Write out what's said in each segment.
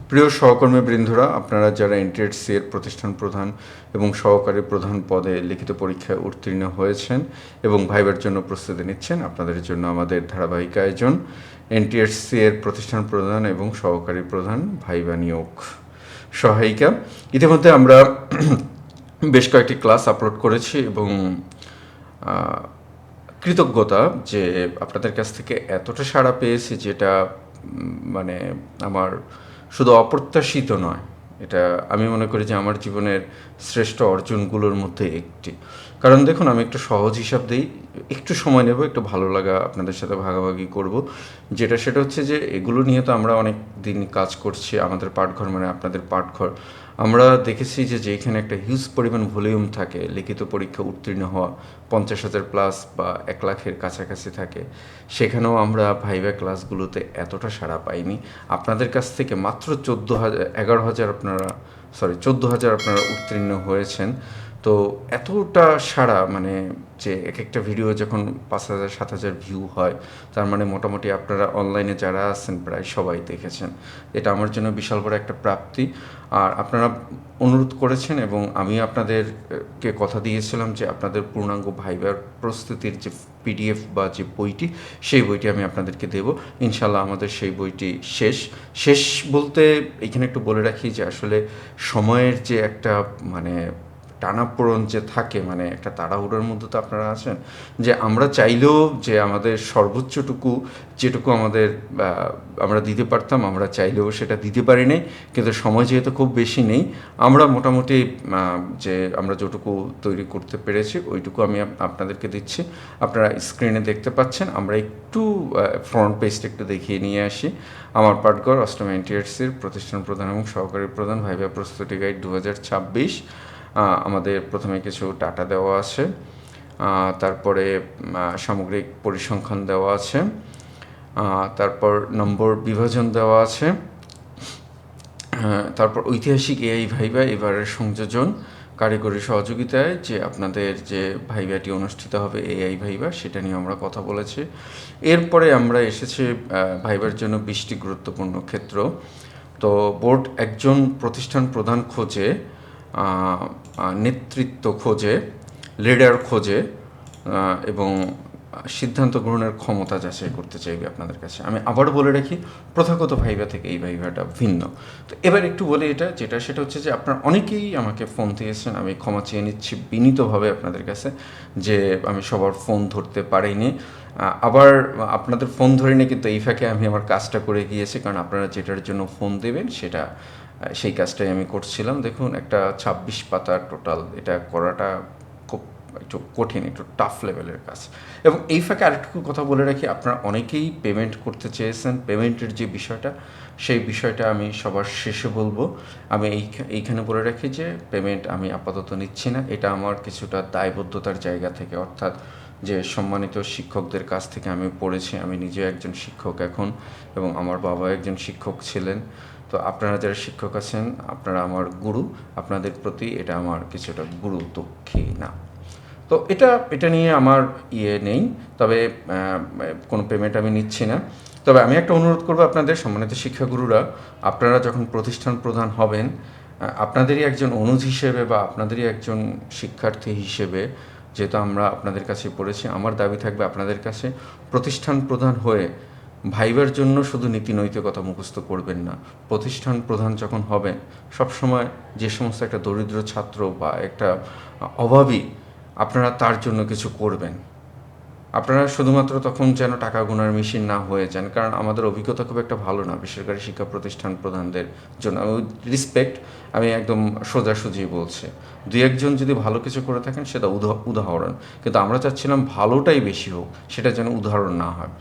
প্রিয় সহকর্মী বৃন্দরা, আপনারা যারা এনটিএসসি এর প্রতিষ্ঠান প্রধান এবং সহকারী প্রধান পদে লিখিত পরীক্ষায় উত্তীর্ণ হয়েছেন এবং ভাইবার জন্য প্রস্তুতি নিচ্ছেন, আপনাদের জন্য আমাদের ধারাবাহিক আয়োজন এনটিএসসি এর প্রতিষ্ঠান প্রধান এবং সহকারী প্রধান ভাইবা নিয়োগ সহায়িকা। ইতিমধ্যে আমরা বেশ কয়েকটি ক্লাস আপলোড করেছি এবং কৃতজ্ঞতা যে আপনাদের কাছ থেকে এতটা সাড়া পেয়েছি, যেটা মানে আমার শুধু অপ্রত্যাশিত নয়, এটা আমি মনে করি যে আমার জীবনের শ্রেষ্ঠ অর্জনগুলোর মধ্যে একটি। কারণ দেখুন, আমি একটু সহজ হিসাব দিই, একটু সময় নেব, একটু ভালো লাগা আপনাদের সাথে ভাগাভাগি করব। সেটা হচ্ছে যে এগুলো নিয়ে তো আমরা অনেক দিন কাজ করছি। আমাদের পাঠঘর মানে আপনাদের পাঠঘর, আমরা দেখেছি যে যেখানে একটা হিউজ পরিমাণ ভলিউম থাকে, লিখিত পরীক্ষা উত্তীর্ণ হওয়া 50,000 প্লাস বা 1 লাখের কাছাকাছি থাকে, সেখানেও আমরা ভাইভা ক্লাসগুলোতে এতটা সাড়া পাইনি। আপনাদের কাছ থেকে মাত্র 11,000 আপনারা উত্তীর্ণ হয়েছেন। তো এতটা সাড়া, মানে যে এক একটা ভিডিও যখন 5,000 7,000 ভিউ হয়, তার মানে মোটামুটি আপনারা অনলাইনে যারা আছেন প্রায় সবাই দেখেছেন। এটা আমার জন্য বিশাল বড় একটা প্রাপ্তি। আর আপনারা অনুরোধ করেছেন এবং আমি আপনাদেরকে কথা দিয়েছিলাম যে আপনাদের পূর্ণাঙ্গ ভাইবার প্রস্তুতির যে পিডিএফ বা যে বইটি, সেই বইটি আমি আপনাদেরকে দেব ইনশাল্লাহ। আমাদের সেই বইটি শেষ বলতে এখানে একটু বলে রাখি যে আসলে সময়ের যে একটা মানে টানাপোড়েন যে থাকে, মানে একটা তাড়াহুড়োর মধ্যে তো আপনারা আছেন, যে আমরা চাইলেও যে আমাদের সর্বোচ্চটুকু যেটুকু আমরা দিতে পারতাম, আমরা চাইলেও সেটা দিতে পারি নাই। কিন্তু সময় যেহেতু খুব বেশি নেই, আমরা মোটামুটি যে আমরা যেটুকু তৈরি করতে পেরেছি ওইটুকু আমি আপনাদেরকে দিচ্ছি। আপনারা স্ক্রিনে দেখতে পাচ্ছেন। আমরা একটু ফ্রন্ট পেজটা একটু দেখিয়ে নিয়ে আসি। আমার পাঠঘর অষ্টম এনটিএসসির প্রতিষ্ঠান প্রধান এবং সহকারী প্রধান ভাইভা প্রস্তুতি গাইড 2026। আমাদের প্রথমে কিছু ডাটা দেওয়া আছে, তারপরে সামগ্রিক পরিসংখ্যান দেওয়া আছে, তারপর নম্বর বিভাজন দেওয়া আছে, তারপর ঐতিহাসিক এআই ভাইভা এবারের সংযোজন কারিগরি সহযোগিতায় যে আপনাদের যে ভাইভাটি অনুষ্ঠিত হবে এআই ভাইভা, সেটা নিয়ে আমরা কথা বলেছি। এরপরে আমরা এসেছি ভাইভার জন্য 20টি গুরুত্বপূর্ণ ক্ষেত্র। তো বোর্ড একজন প্রতিষ্ঠান প্রধান খোঁজে, নেতৃত্ব খোঁজে, লিডার খোঁজে এবং সিদ্ধান্ত গ্রহণের ক্ষমতা যাচাই করতে চাইবে আপনাদের কাছে। আমি আবারও বলে রাখি, প্রথাগত ভাইভা থেকে এই ভাইভাটা ভিন্ন। তো এবার একটু বলি সেটা হচ্ছে যে আপনারা অনেকেই আমাকে ফোন দিয়েছেন। আমি ক্ষমা চেয়ে নিচ্ছি বিনীতভাবে আপনাদের কাছে যে আমি সবার ফোন ধরতে পারিনি। আবার আপনাদের ফোন ধরিনি, কিন্তু এই ফাঁকে আমি আমার কাজটা করে গিয়েছি, কারণ আপনারা যেটার জন্য ফোন দেবেন সেই কাজটাই আমি করছিলাম। দেখুন, একটা 26 পাতা টোটাল, এটা করাটা খুব একটু কঠিন, একটু টাফ লেভেলের কাজ। এবং এই ফাঁকে আরেকটু কথা বলে রাখি, আপনারা অনেকেই পেমেন্ট করতে চেয়েছেন। পেমেন্টের যে বিষয়টা, সেই বিষয়টা আমি সবার শেষে বলবো। আমি এইখানে বলে রাখি যে পেমেন্ট আমি আপাতত নিচ্ছি না। এটা আমার কিছুটা দায়বদ্ধতার জায়গা থেকে, অর্থাৎ যে সম্মানিত শিক্ষকদের কাছ থেকে আমি পড়েছি। আমি নিজে একজন শিক্ষক এখন, এবং আমার বাবা একজন শিক্ষক ছিলেন। তো আপনারা যারা শিক্ষক আছেন, আপনারা আমার গুরু, আপনাদের প্রতি এটা আমার কিছুটা গুরু দক্ষিণা। তো এটা নিয়ে আমার নেই, তবে কোনো পেমেন্ট আমি নিচ্ছি না। তবে আমি একটা অনুরোধ করবো আপনাদের সম্মানিত শিক্ষাগুরুরা, আপনারা যখন প্রতিষ্ঠান প্রধান হবেন, আপনাদেরই একজন অনুজ হিসেবে বা আপনাদেরই একজন শিক্ষার্থী হিসেবে, যেহেতু আমরা আপনাদের কাছে পড়েছি, আমার দাবি থাকবে আপনাদের কাছে, প্রতিষ্ঠান প্রধান হয়ে ভাইবার জন্য শুধু নীতি নৈতিকতা মুখস্থ করবেন না। প্রতিষ্ঠান প্রধান যখন হবেন, সবসময় যে সমস্ত একটা দরিদ্র ছাত্র বা একটা অভাবী, আপনারা তার জন্য কিছু করবেন। আপনারা শুধুমাত্র তখন যেন টাকা গোনার মেশিন না হয়ে যান, কারণ আমাদের অভিজ্ঞতা খুব একটা ভালো না বেসরকারি শিক্ষা প্রতিষ্ঠান প্রধানদের জন্য। রিসপেক্ট, আমি একদম সোজাসুজি বলছি। দুই একজন যদি ভালো কিছু করে থাকেন সেটা উদাহরণ, কিন্তু আমরা চাচ্ছিলাম ভালোটাই বেশি হোক, সেটা যেন উদাহরণ না হয়।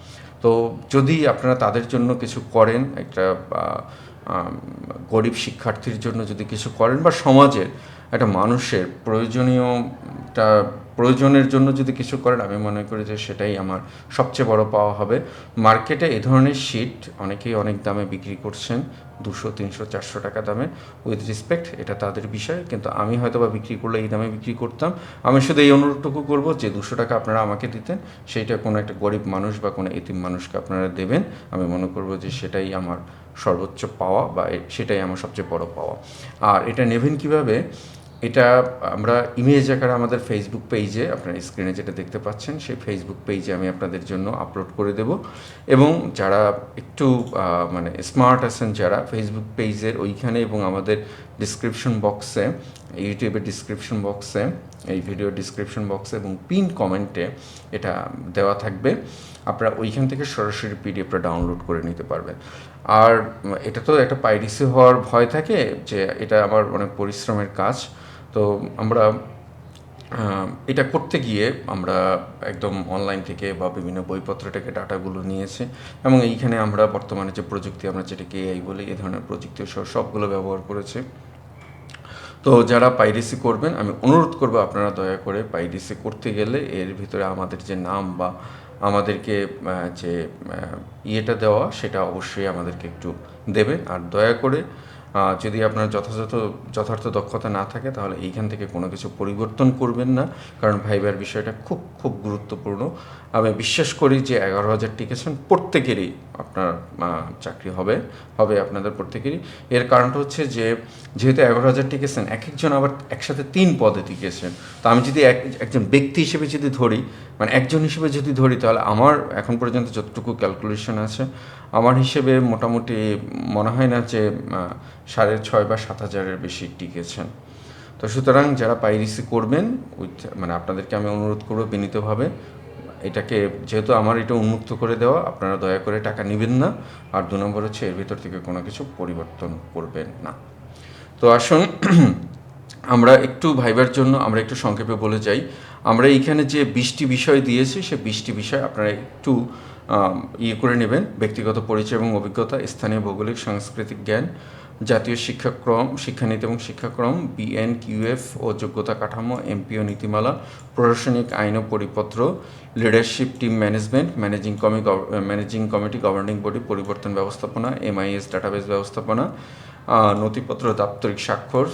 তো যদি আপনারা তাদের জন্য কিছু করেন, একটা গরিব শিক্ষার্থীর জন্য যদি কিছু করেন, বা সমাজের একটা মানুষের প্রয়োজনের জন্য যদি কিছু করেন, আমি মনে করি যে সেটাই আমার সবচেয়ে বড় পাওয়া হবে। মার্কেটে এই ধরনের শিট অনেকেই অনেক দামে বিক্রি করছেন, 200, 300, 400 টাকা দামে। উইথ রেসপেক্ট, এটা তাদের বিষয়, কিন্তু আমি হয়তো বা বিক্রি করলে এই দামে বিক্রি করতাম। আমি শুধু এই অনুরোধটুকু করবো যে 200 টাকা আপনারা আমাকে দিতেন, সেইটা কোনো একটা গরিব মানুষ বা কোনো এতিম মানুষকে আপনারা দেবেন। আমি মনে করবো যে সেটাই আমার সর্বোচ্চ পাওয়া, বা সেটাই আমার সবচেয়ে বড় পাওয়া। আর এটা নেবেন কিভাবে, এটা আমরা ইমেজ আকারে আমাদের ফেসবুক পেজে, আপনার স্ক্রিনে যেটা দেখতে পাচ্ছেন সেই ফেসবুক পেজে আমি আপনাদের জন্য আপলোড করে দেব। এবং যারা একটু মানে স্মার্ট আছেন, যারা ফেসবুক পেজের ওইখানে এবং আমাদের ডিসক্রিপশন বক্সে, ইউটিউবের ডিসক্রিপশন বক্সে, এই ভিডিও ডিসক্রিপশন বক্সে এবং পিন কমেন্টে এটা দেওয়া থাকবে, আপনারা ওইখান থেকে সরাসরি পিডিএফটা ডাউনলোড করে নিতে পারবেন। আর এটা তো একটা পাইরেসি হওয়ার ভয় থাকে, যে এটা আমার অনেক পরিশ্রমের কাজ। তো আমরা এটা করতে গিয়ে আমরা একদম অনলাইন থেকে বা বিভিন্ন বইপত্র থেকে ডাটাগুলো নিয়েছি, এবং এইখানে আমরা বর্তমানে যে প্রযুক্তি, আমরা যেটাকে এআই বলি, এই ধরনের প্রযুক্তি সবগুলো ব্যবহার করেছি। তো যারা পাইরেসি করবেন, আমি অনুরোধ করব আপনারা দয়া করে পাইরেসি করতে গেলে এর ভিতরে আমাদের যে নাম বা আমাদেরকে যে ইয়েটা দেওয়া, সেটা অবশ্যই আমাদেরকে একটু দেবেন। আর দয়া করে যদি আপনার যথার্থ দক্ষতা না থাকে, তাহলে এইখান থেকে কোনো কিছু পরিবর্তন করবেন না, কারণ ভাইবার বিষয়টা খুব খুব গুরুত্বপূর্ণ। আমি বিশ্বাস করি যে 11,000 টিকেছেন প্রত্যেকেরই আপনার চাকরি হবে আপনাদের প্রত্যেকেরই। এর কারণটা হচ্ছে যে যেহেতু 11,000 টিকেছেন, এক একজন আবার একসাথে 3 পদে টিকেছেন। তো আমি যদি একজন ব্যক্তি হিসেবে যদি ধরি, মানে একজন হিসেবে যদি ধরি, তাহলে আমার এখন পর্যন্ত যতটুকু ক্যালকুলেশন আছে, আমার হিসেবে মোটামুটি মনে হয় না যে 6,500 বা 7,000-এর বেশি টিকেছেন। তো সুতরাং যারা পাইরেসি করবেন, মানে আপনাদেরকে আমি অনুরোধ করবো বিনীতভাবে, এটাকে যেহেতু আমার এটা উন্মুক্ত করে দেওয়া, আপনারা দয়া করে টাকা নেবেন না। আর 2 নম্বর হচ্ছে এর ভিতর থেকে কোনো কিছু পরিবর্তন করবেন না। তো আসুন আমরা একটু ভাইবার জন্য আমরা একটু সংক্ষেপে বলে যাই। আমরা এইখানে যে 20টি বিষয় দিয়েছি, সে 20টি বিষয় আপনারা একটু ইয়ে করে নেবেন। ব্যক্তিগত পরিচয় এবং অভিজ্ঞতা, স্থানীয় ভৌগোলিক সাংস্কৃতিক জ্ঞান, জাতীয় শিক্ষাক্রম, শিক্ষানীতি এবং শিক্ষাক্রম, বিএনকিউএফ ও যোগ্যতা কাঠামো, এমপিও নীতিমালা, প্রশাসনিক আইন ও পরিপত্র, leadership, team management, managing committee, governing body, পরিবর্তন ব্যবস্থাপনা, এমআইএস ডাটাবেস ব্যবস্থাপনা, নথিপত্র, দাপ্তরিক স্বাক্ষর,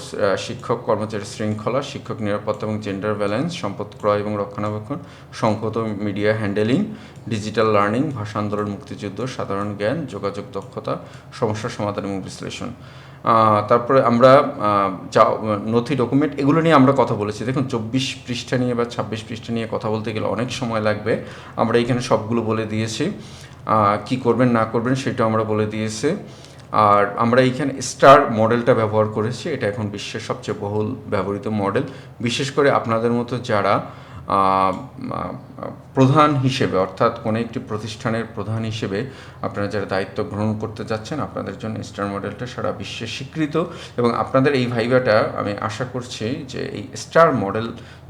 শিক্ষক কর্মচারী শৃঙ্খলা, শিক্ষক নিরাপত্তা এবং জেন্ডার ব্যালেন্স, সম্পদ ক্রয় এবং রক্ষণাবেক্ষণ, সংহত মিডিয়া হ্যান্ডেলিং, ডিজিটাল লার্নিং, ভাষা আন্দোলন, মুক্তিযুদ্ধ, সাধারণ জ্ঞান, যোগাযোগ দক্ষতা, সমস্যা সমাধান এবং বিশ্লেষণ। তারপরে আমরা যা নথি ডকুমেন্ট, এগুলো নিয়ে আমরা কথা বলেছি। দেখুন, 24 পৃষ্ঠা নিয়ে বা 26 পৃষ্ঠা নিয়ে কথা বলতে গেলে অনেক সময় লাগবে। আমরা এখানে সবগুলো বলে দিয়েছি, কি করবেন না করবেন সেটাও আমরা বলে দিয়েছি। আর আমরা এইখানে স্টার মডেলটা ব্যবহার করেছি, এটা এখন বিশ্বের সবচেয়ে বহুল ব্যবহৃত মডেল। বিশেষ করে আপনাদের মতো যারা প্রধান হিসেবে, অর্থাৎ কোনো একটি প্রতিষ্ঠানের প্রধান হিসেবে আপনারা যারা দায়িত্ব গ্রহণ করতে যাচ্ছেন, আপনাদের জন্য স্টার মডেলটা সারা বিশ্বে স্বীকৃত। এবং আপনাদের এই ভাইভাটা আমি আশা করছি যে এই স্টার মডেল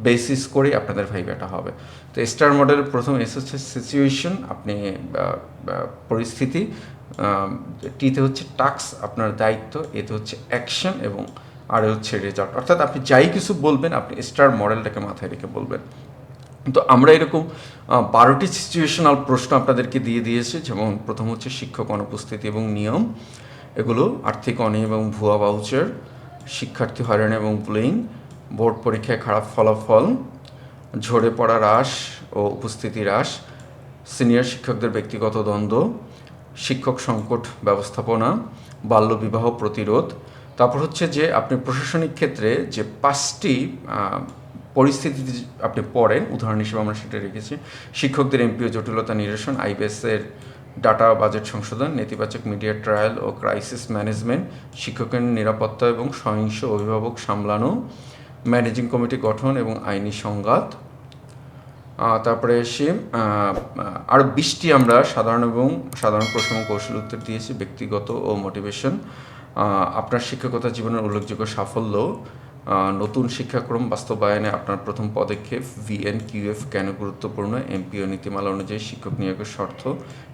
বেসিস করে আপনাদের ভাইভাটা হবে। তো স্টার মডেলের প্রথম এস হচ্ছে সিচুয়েশন, আপনি পরিস্থিতি, টিতে হচ্ছে টাস্ক, আপনার দায়িত্ব, এতে হচ্ছে অ্যাকশন, এবং আর হচ্ছে রেজাল্ট। অর্থাৎ আপনি যাই কিছু বলবেন, আপনি স্টার মডেলটাকে মাথায় রেখে বলবেন। তো আমরা এরকম 12টি সিচুয়েশনাল প্রশ্ন আপনাদেরকে দিয়ে দিয়েছি। যেমন প্রথম হচ্ছে শিক্ষক অনুপস্থিতি এবং নিয়ম, এগুলো আর্থিক অনিয়ম এবং ভুয়া ভাউচার, শিক্ষার্থী হয়রানি এবং বুলিং, বোর্ড পরীক্ষায় খারাপ ফলাফল, ঝরে পড়া হ্রাস ও উপস্থিতি হ্রাস, সিনিয়র শিক্ষকদের ব্যক্তিগত দ্বন্দ্ব, শিক্ষক সংকট ব্যবস্থাপনা, বাল্যবিবাহ প্রতিরোধ। তারপর হচ্ছে যে আপনি প্রশাসনিক ক্ষেত্রে যে 5টি পরিস্থিতি আপনি পড়েন, উদাহরণ হিসেবে আমরা সেটা রেখেছি। শিক্ষকদের এমপিও জটিলতা নিরসন, আইবিএসের ডাটা বাজেট সংশোধন, নেতিবাচক মিডিয়া ট্রায়াল ও ক্রাইসিস ম্যানেজমেন্ট, শিক্ষকের নিরাপত্তা এবং সহিংস অভিভাবক সামলানো, ম্যানেজিং কমিটি গঠন এবং আইনি সংঘাত। তারপরে এসে আরও 20টি আমরা সাধারণ প্রশ্ন এবং কৌশল উত্তর দিয়েছি। ব্যক্তিগত ও মোটিভেশন, আপনার শিক্ষকতা জীবনের উল্লেখযোগ্য সাফল্য, নতুন শিক্ষাক্রম বাস্তবায়নে আপনার প্রথম পদক্ষেপ, ভিএনকিউএফ কেন গুরুত্বপূর্ণ, এমপিও নীতিমালা অনুযায়ী শিক্ষক নিয়োগের শর্ত,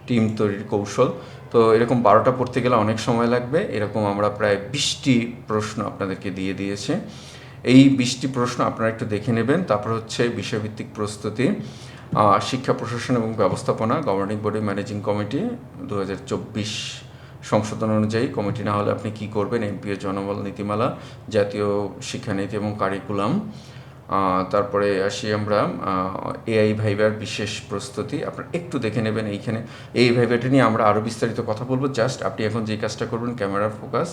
টিম তৈরির কৌশল। তো এরকম 12টা পড়তে গেলে অনেক সময় লাগবে। এরকম আমরা প্রায় 20টি প্রশ্ন আপনাদেরকে দিয়ে দিয়েছি। এই 20টি প্রশ্ন আপনারা একটু দেখে নেবেন। তারপর হচ্ছে বিষয়ভিত্তিক প্রস্তুতি, শিক্ষা প্রশাসন এবং ব্যবস্থাপনা, গভর্নিং বডি ম্যানেজিং কমিটি 2024 সংশোধন অনুযায়ী কমিটি না হলে আপনি কি করবেন, এমপিও জনবল নীতিমালা, জাতীয় শিক্ষানীতি এবং কারিকুলাম। তারপরে আসি আমরা এআই ভাইবার বিশেষ প্রস্তুতি, আপনারা একটু দেখে নেবেন এইখানে। এই ভাইবাটা নিয়ে আমরা আরও বিস্তারিত কথা বলবো। জাস্ট আপনি এখন যে কাজটা করবেন, ক্যামেরার ফোকাস,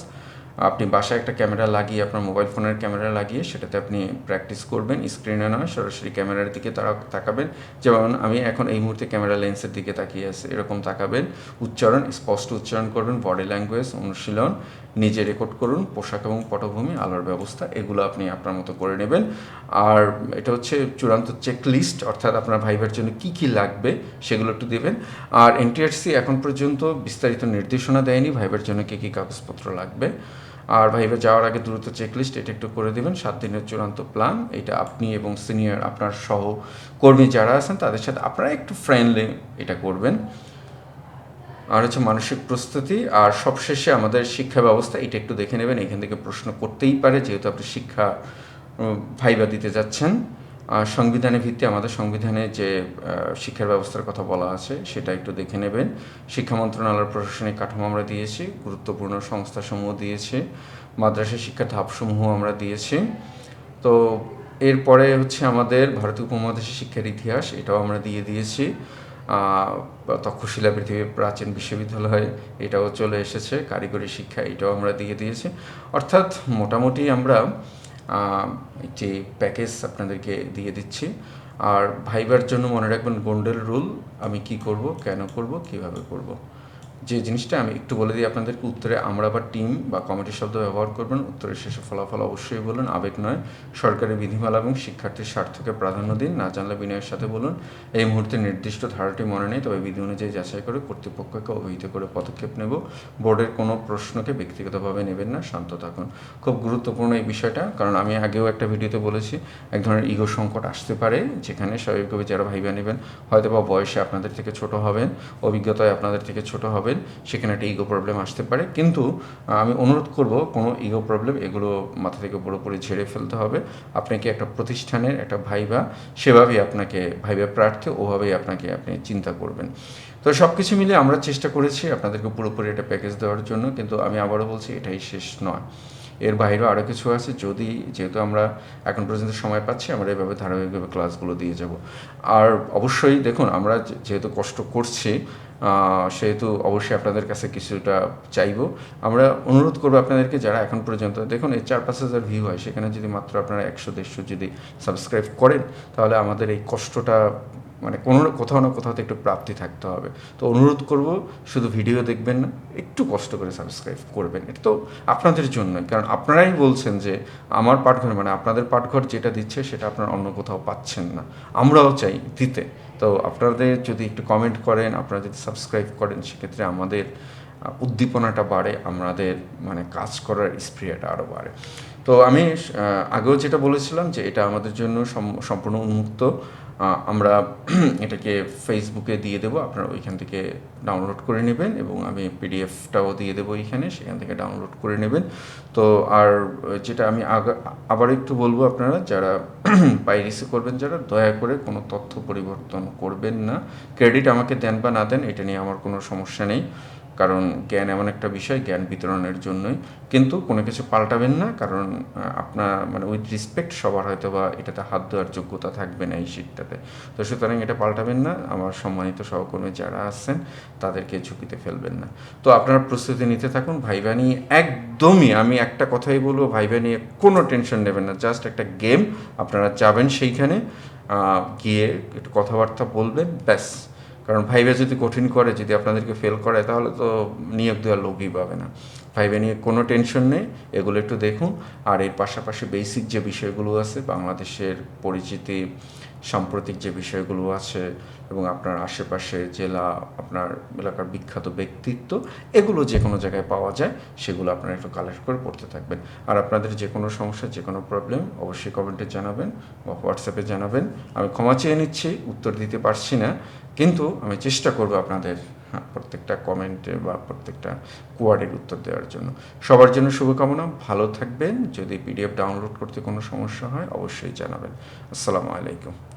আপনি বাসায় একটা ক্যামেরা লাগিয়ে, আপনার মোবাইল ফোনের ক্যামেরা লাগিয়ে সেটাতে আপনি প্র্যাকটিস করবেন। স্ক্রিনে নয়, সরাসরি ক্যামেরার দিকে তাকাবেন। যেমন আমি এখন এই মুহূর্তে ক্যামেরা লেন্সের দিকে তাকিয়ে আছি, এরকম তাকাবেন। উচ্চারণ স্পষ্ট উচ্চারণ করবেন, বডি ল্যাঙ্গুয়েজ অনুশীলন নিজে রেকর্ড করুন, পোশাক এবং পটভূমি, আলোর ব্যবস্থা, এগুলো আপনি আপনার মতো করে নেবেন। আর এটা হচ্ছে চূড়ান্ত চেকলিস্ট, অর্থাৎ আপনার ভাইবার জন্য কী কী লাগবে সেগুলো একটু দেবেন। আর এনটিআরসি এখন পর্যন্ত বিস্তারিত নির্দেশনা দেয়নি ভাইবার জন্য কী কী কাগজপত্র লাগবে। আর ভাইবা যাওয়ার আগে দ্রুত চেকলিস্ট এটা একটু করে দেবেন। 7 দিনের চূড়ান্ত প্ল্যান, এটা আপনি এবং সিনিয়র আপনার সহকর্মী যারা আছেন তাদের সাথে আপনারা একটু ফ্রেন্ডলি এটা করবেন। আর হচ্ছে মানসিক প্রস্তুতি, আর সবশেষে আমাদের শিক্ষা ব্যবস্থা, এটা একটু দেখে নেবেন। এখান থেকে প্রশ্ন করতেই পারে যেহেতু আপনি শিক্ষা ভাইবা দিতে যাচ্ছেন। সংবিধানের ভিত্তি, আমাদের সংবিধানে যে শিক্ষার ব্যবস্থার কথা বলা আছে সেটা একটু দেখে নেবেন। শিক্ষা মন্ত্রণালয়ের প্রশাসনিক কাঠামো আমরা দিয়েছি, গুরুত্বপূর্ণ সংস্থাসমূহ দিয়েছি, মাদ্রাসা শিক্ষার ধাপসমূহ আমরা দিয়েছি। তো এরপরে হচ্ছে আমাদের ভারতীয় উপমহাদেশের শিক্ষার ইতিহাস, এটাও আমরা দিয়ে দিয়েছি। তক্ষশিলা পৃথিবীর প্রাচীন বিশ্ববিদ্যালয়, এটাও চলে এসেছে। কারিগরি শিক্ষা, এটাও আমরা দিয়ে দিয়েছি। অর্থাৎ মোটামুটি আমরা যে প্যাকেজ আপনাদেরকে দিয়ে দিচ্ছি। আর ভাইবার জন্য মনে রাখবেন গোল্ডেন রুল, আমি কি করব, কেন করব, কিভাবে করব, যে জিনিসটা আমি একটু বলে দিই আপনাদেরকে। উত্তরে আমরা বা টিম বা কমিটি শব্দ ব্যবহার করবেন। উত্তরের শেষে ফলাফল অবশ্যই বলুন, আবেগ নয়। সরকারি বিধিমালা এবং শিক্ষার্থীর স্বার্থকে প্রাধান্য দিন, না জানলে বিনয়ের সাথে বলুন। এই মুহূর্তে নির্দিষ্ট ধারাটি মনে নেই, তবে বিধি অনুযায়ী যাচাই করে কর্তৃপক্ষকে অভিহিত করে পদক্ষেপ নেব। বোর্ডের কোনো প্রশ্নকে ব্যক্তিগতভাবে নেবেন না, শান্ত থাকুন। খুব গুরুত্বপূর্ণ এই বিষয়টা, কারণ আমি আগেও একটা ভিডিওতে বলেছি এক ধরনের ইগো সংকট আসতে পারে, যেখানে স্বাভাবিকভাবে যারা ভাইবা নেবেন হয়তো বা বয়সে আপনাদের থেকে ছোট হবেন, অভিজ্ঞতায় আপনাদের থেকে ছোট হবেন, সেখানে একটা ইগো প্রবলেম আসতে পারে। কিন্তু আমি অনুরোধ করব, কোনো ইগো প্রবলেম এগুলো মাথা থেকে পুরোপুরি ঝেড়ে ফেলতে হবে। আপনাকে একটা প্রতিষ্ঠানের একটা ভাইবা, সেভাবেই আপনাকে ভাইবা প্রার্থী, ওভাবেই আপনাকে আপনি চিন্তা করবেন। তো সব কিছু মিলে আমরা চেষ্টা করেছি আপনাদেরকে পুরোপুরি একটা প্যাকেজ দেওয়ার জন্য, কিন্তু আমি আবারও বলছি এটাই শেষ নয়, এর বাইরেও আরও কিছু আছে। যেহেতু আমরা এখন পর্যন্ত সময় পাচ্ছি, আমরা এভাবে ধারাবাহিকভাবে ক্লাসগুলো দিয়ে যাব। আর অবশ্যই দেখুন, আমরা যেহেতু কষ্ট করছি সেহেতু অবশ্যই আপনাদের কাছে কিছুটা চাইবো। আমরা অনুরোধ করবো আপনাদেরকে, যারা এখন পর্যন্ত দেখুন এই 4-5 হাজার ভিউ হয়, সেখানে যদি মাত্র আপনারা 100-150 যদি সাবস্ক্রাইব করেন, তাহলে আমাদের এই কষ্টটা মানে কোথাও না কোথাও একটু প্রাপ্তি থাকতে হবে। তো অনুরোধ করব, শুধু ভিডিও দেখবেন না, একটু কষ্ট করে সাবস্ক্রাইব করবেন। এটা তো আপনাদের জন্যই, কারণ আপনারাই বলছেন যে আমার পাঠঘর, মানে আপনাদের পাঠঘর যেটা দিচ্ছে সেটা আপনারা অন্য কোথাও পাচ্ছেন না, আমরাও চাই দিতে। তো আপনাদের যদি একটু কমেন্ট করেন, আপনারা যদি সাবস্ক্রাইব করেন, সেক্ষেত্রে আমাদের উদ্দীপনাটা বাড়ে, আমাদের মানে কাজ করার স্প্রিয়াটা আরও বাড়ে। তো আমি আগেও যেটা বলেছিলাম যে এটা আমাদের জন্য সম্পূর্ণ উন্মুক্ত। আমরা এটাকে ফেসবুকে দিয়ে দেবো, আপনারা ওইখান থেকে ডাউনলোড করে নেবেন, এবং আমি পিডিএফটাও দিয়ে দেবো এইখানে, সেখান থেকে ডাউনলোড করে নেবেন। তো আর যেটা আমি আবার একটু বলবো, আপনারা যারা পাইরেসি করবেন, যারা দয়া করে কোনো তথ্য পরিবর্তন করবেন না। ক্রেডিট আমাকে দেন বা না দেন, এটা নিয়ে আমার কোনো সমস্যা নেই, কারণ জ্ঞান এমন একটা বিষয়, জ্ঞান বিতরণের জন্যই। কিন্তু কোনো কিছু পাল্টাবেন না, কারণ আপনার মানে উইথ রেসপেক্ট সবার হয়তো বা এটাতে হাত দেওয়ার যোগ্যতা থাকবে না এই শীটটাতে। তো সুতরাং এটা পাল্টাবেন না, আমার সম্মানিত সহকর্মী যারা আছেন তাদেরকে ঝুঁকিতে ফেলবেন না। তো আপনারা প্রস্তুতি নিতে থাকুন। ভাইবা নিয়ে একদমই আমি একটা কথাই বলবো, ভাইবা নিয়ে কোনো টেনশন নেবেন না, জাস্ট একটা গেম। আপনারা যাবেন সেইখানে, গিয়ে একটু কথাবার্তা বলবেন, ব্যাস। কারণ ভাইবা যদি কঠিন করে, যদি আপনাদেরকে ফেল করে, তাহলে তো নিয়োগ দেওয়ার লোকই পাবে না। ভাইবা নিয়ে কোনো টেনশন নেই, এগুলো একটু দেখুন। আর এর পাশাপাশি বেসিক যে বিষয়গুলো আছে, বাংলাদেশের পরিচিতি, সাম্প্রতিক যে বিষয়গুলো আছে, এবং আপনার আশেপাশে জেলা, আপনার এলাকার বিখ্যাত ব্যক্তিত্ব, এগুলো যে কোনো জায়গায় পাওয়া যায়, সেগুলো আপনারা একটু কালেক্ট করে পড়তে থাকবেন। আর আপনাদের যে কোনো সমস্যা, যে কোনো প্রবলেম অবশ্যই কমেন্টে জানাবেন বা হোয়াটসঅ্যাপে জানাবেন। আমি ক্ষমা চেয়ে নিচ্ছি, উত্তর দিতে পারছি না, কিন্তু আমি চেষ্টা করব আপনাদের প্রত্যেকটা কমেন্টে বা প্রত্যেকটা কোয়ার্ডের উত্তর দেওয়ার জন্য। সবার জন্য শুভকামনা, ভালো থাকবেন। যদি পিডিএফ ডাউনলোড করতে কোনো সমস্যা হয় অবশ্যই জানাবেন। আসসালামু আলাইকুম।